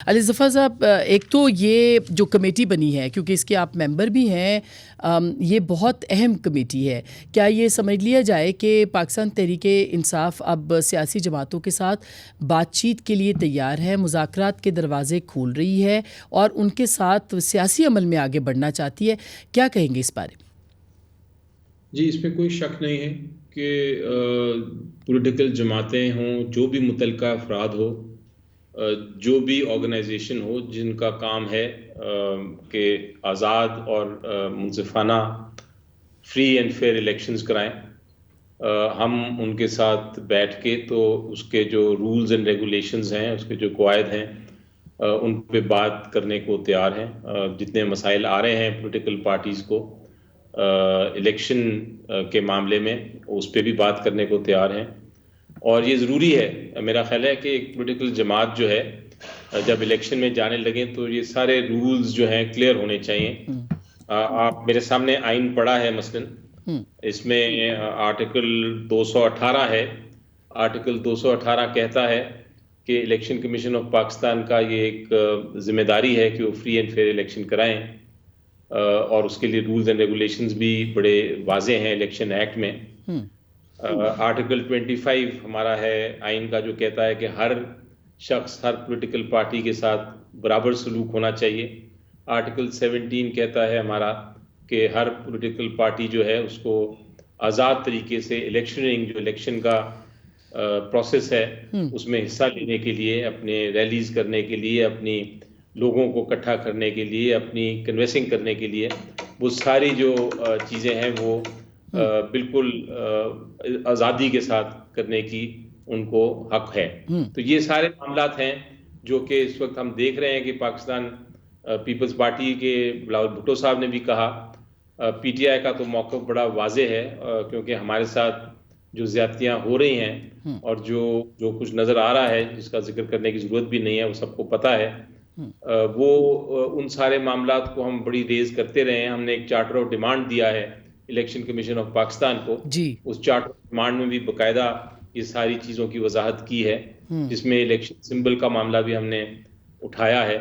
अली ज़फ़र साहब, एक तो ये जो कमेटी बनी है, क्योंकि इसके आप मेंबर भी हैं, ये बहुत अहम कमेटी है। क्या ये समझ लिया जाए कि पाकिस्तान तहरीक-ए-इंसाफ अब सियासी जमातों के साथ बातचीत के लिए तैयार है, मुज़ाकरात के दरवाज़े खोल रही है और उनके साथ सियासी अमल में आगे बढ़ना चाहती है? क्या कहेंगे इस बारे में? जी, इसमें कोई शक नहीं है कि पॉलिटिकल जमातें हों, जो भी मुतलका अफराद हो, जो भी ऑर्गेनाइजेशन हो जिनका काम है कि आज़ाद और मुनसिफाना फ्री एंड फेयर इलेक्शंस कराएं, हम उनके साथ बैठ के तो उसके जो रूल्स एंड रेगुलेशंस हैं, उसके जो कवायद हैं, उन पे बात करने को तैयार हैं। जितने मसाइल आ रहे हैं पॉलिटिकल पार्टीज़ को इलेक्शन के मामले में, उस पे भी बात करने को तैयार हैं। और ये ज़रूरी है, मेरा ख्याल है कि एक पॉलिटिकल जमात जो है जब इलेक्शन में जाने लगे तो ये सारे रूल्स जो हैं क्लियर होने चाहिए। आप मेरे सामने आइन पढ़ा है मसलन, इसमें आर्टिकल 218 है। आर्टिकल 218 कहता है कि इलेक्शन कमीशन ऑफ पाकिस्तान का ये एक जिम्मेदारी है कि वो फ्री एंड फेयर इलेक्शन कराएं, और उसके लिए रूल्स एंड रेगुलेशंस भी बड़े वाजे हैं इलेक्शन एक्ट में। आर्टिकल 25 हमारा है आइन का, जो कहता है कि हर शख्स, हर पॉलिटिकल पार्टी के साथ बराबर सलूक होना चाहिए। आर्टिकल 17 कहता है हमारा कि हर पॉलिटिकल पार्टी जो है उसको आज़ाद तरीके से इलेक्शनिंग, जो इलेक्शन का प्रोसेस है, उसमें हिस्सा लेने के लिए, अपने रैलीज करने के लिए, अपनी लोगों को इकट्ठा करने के लिए, अपनी कन्वेंसिंग करने के लिए, वो सारी जो चीज़ें हैं वो बिल्कुल आज़ादी के साथ करने की उनको हक है। तो ये सारे मामलात हैं जो कि इस वक्त हम देख रहे हैं कि पाकिस्तान पीपल्स पार्टी के बिलावल भुट्टो साहब ने भी कहा, पीटीआई का तो मौक़िफ़ बड़ा वाज़े है, क्योंकि हमारे साथ जो ज़्यादतियाँ हो रही हैं और जो जो कुछ नज़र आ रहा है, जिसका जिक्र करने की ज़रूरत भी नहीं है, वो सबको पता है। वो उन सारे मामलात को हम बड़ी रेज़ करते रहे हैं। हमने एक चार्टर ऑफ डिमांड दिया है इलेक्शन कमीशन ऑफ पाकिस्तान को। जी। उस चार्टर ऑफ डिमांड में भी बाकायदा ये सारी चीज़ों की वजाहत की है, जिसमें इलेक्शन सिंबल का मामला भी हमने उठाया है,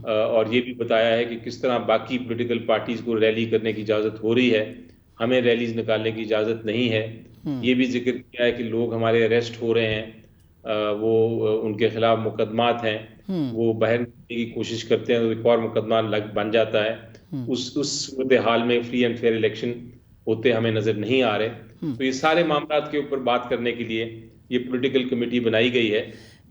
और ये भी बताया है कि किस तरह बाकी पॉलिटिकल पार्टीज़ को रैली करने की इजाज़त हो रही है, हमें रैलीज निकालने की इजाज़त नहीं है। ये भी जिक्र किया है कि लोग हमारे अरेस्ट हो रहे हैं, वो उनके खिलाफ मुकदमात हैं, वो बाहर निकलने की कोशिश करते हैं तो एक और मुकदमा बन जाता है। उस सूरत हाल में फ्री एंड फेयर इलेक्शन होते हमें नजर नहीं आ रहे। तो ये सारे मामलात के ऊपर बात करने के लिए ये पॉलिटिकल कमेटी बनाई गई है।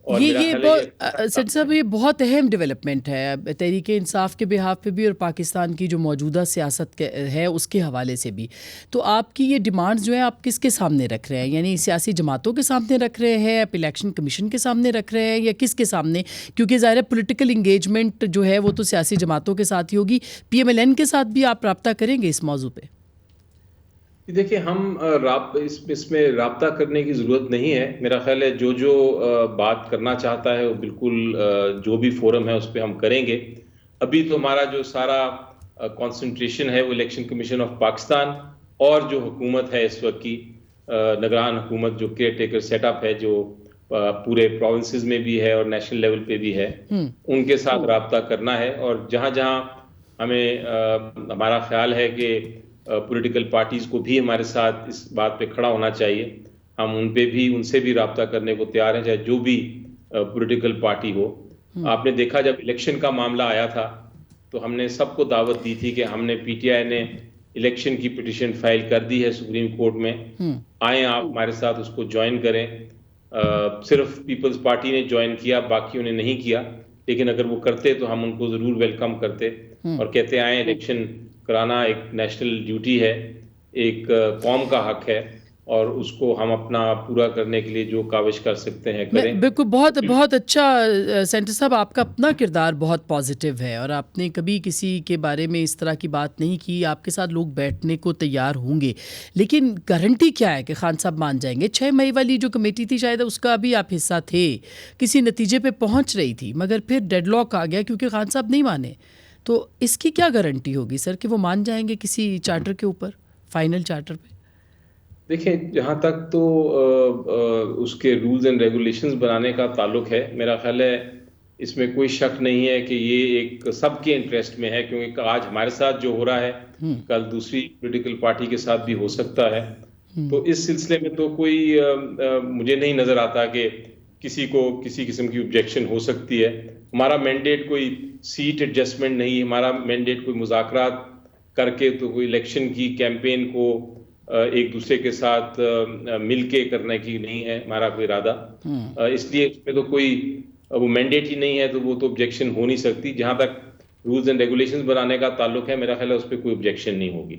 और मेरा ये ख्याल है बहुत सेठ साहब, ये बहुत अहम डेवलपमेंट है तहरीक इंसाफ के बिहाफ पे भी और पाकिस्तान की जो मौजूदा सियासत है उसके हवाले से भी। तो आपकी ये डिमांड्स जो है आप किसके सामने रख रहे हैं? यानी सियासी जमातों के सामने रख रहे हैं, आप इलेक्शन कमीशन के सामने रख रहे हैं, या किसके सामने? क्योंकि ज़ाहिर है पॉलिटिकल इंगेजमेंट जो है वो तो सियासी जमातों के साथ ही होगी। PMLN के साथ भी आप रब्ता करेंगे इस मौजू पे? देखिए, हम इसमें राब्ता करने की ज़रूरत नहीं है। मेरा ख्याल है जो जो बात करना चाहता है वो बिल्कुल जो भी फोरम है उस पर हम करेंगे। अभी तो हमारा जो सारा कंसंट्रेशन है वो इलेक्शन कमीशन ऑफ पाकिस्तान और जो हुकूमत है इस वक्त की निगरान हुकूमत, जो केयर टेकर सेटअप है, जो पूरे प्रोविंसेस में भी है और नेशनल लेवल पे भी है, उनके साथ राब्ता करना है। और जहाँ जहाँ हमें हमारा ख्याल है कि पॉलिटिकल पार्टीज को भी हमारे साथ इस बात पे खड़ा होना चाहिए, हम उनसे भी राब्ता करने को तैयार हैं, चाहे जो भी पॉलिटिकल पार्टी हो। आपने देखा जब इलेक्शन का मामला आया था तो हमने सबको दावत दी थी कि हमने पीटीआई ने इलेक्शन की पिटीशन फाइल कर दी है सुप्रीम कोर्ट में, आए आप हमारे साथ उसको ज्वाइन करें। सिर्फ पीपल्स पार्टी ने ज्वाइन किया, बाकियों ने नहीं किया, लेकिन अगर वो करते तो हम उनको जरूर वेलकम करते और कहते आए इलेक्शन कराना एक नेशनल ड्यूटी है, एक कौम का हक है, और उसको हम अपना पूरा करने के लिए जो काविश कर सकते हैं करें। बिल्कुल, बहुत बहुत अच्छा सेंटर साहब, आपका अपना किरदार बहुत पॉजिटिव है और आपने कभी किसी के बारे में इस तरह की बात नहीं की। आपके साथ लोग बैठने को तैयार होंगे, लेकिन गारंटी क्या है कि खान साहब मान जाएंगे? 6 मई वाली जो कमेटी थी, शायद उसका भी आप हिस्सा थे, किसी नतीजे पे पहुंच रही थी, मगर फिर डेडलॉक आ गया क्योंकि खान साहब नहीं माने। तो इसकी क्या गारंटी होगी सर कि वो मान जाएंगे किसी चार्टर के ऊपर, फाइनल चार्टर पे? देखिए, जहाँ तक तो उसके रूल्स एंड रेगुलेशंस बनाने का ताल्लुक है, मेरा ख्याल है इसमें कोई शक नहीं है कि ये एक सबके इंटरेस्ट में है, क्योंकि आज हमारे साथ जो हो रहा है कल दूसरी पॉलिटिकल पार्टी के साथ भी हो सकता है। तो इस सिलसिले में तो कोई मुझे नहीं नजर आता कि किसी को किसी किस्म की ऑब्जेक्शन हो सकती है। हमारा मैंडेट कोई सीट एडजस्टमेंट नहीं है, हमारा मैंडेट कोई मुज़ाकरात करके तो कोई इलेक्शन की कैंपेन को एक दूसरे के साथ मिलके करने की नहीं है हमारा कोई इरादा। इसलिए इसमें तो कोई वो मैंडेट ही नहीं है, तो वो तो ऑब्जेक्शन हो नहीं सकती। जहां तक रूल्स एंड रेगुलेशंस बनाने का ताल्लुक है, मेरा ख्याल है उस पर कोई ऑब्जेक्शन नहीं होगी।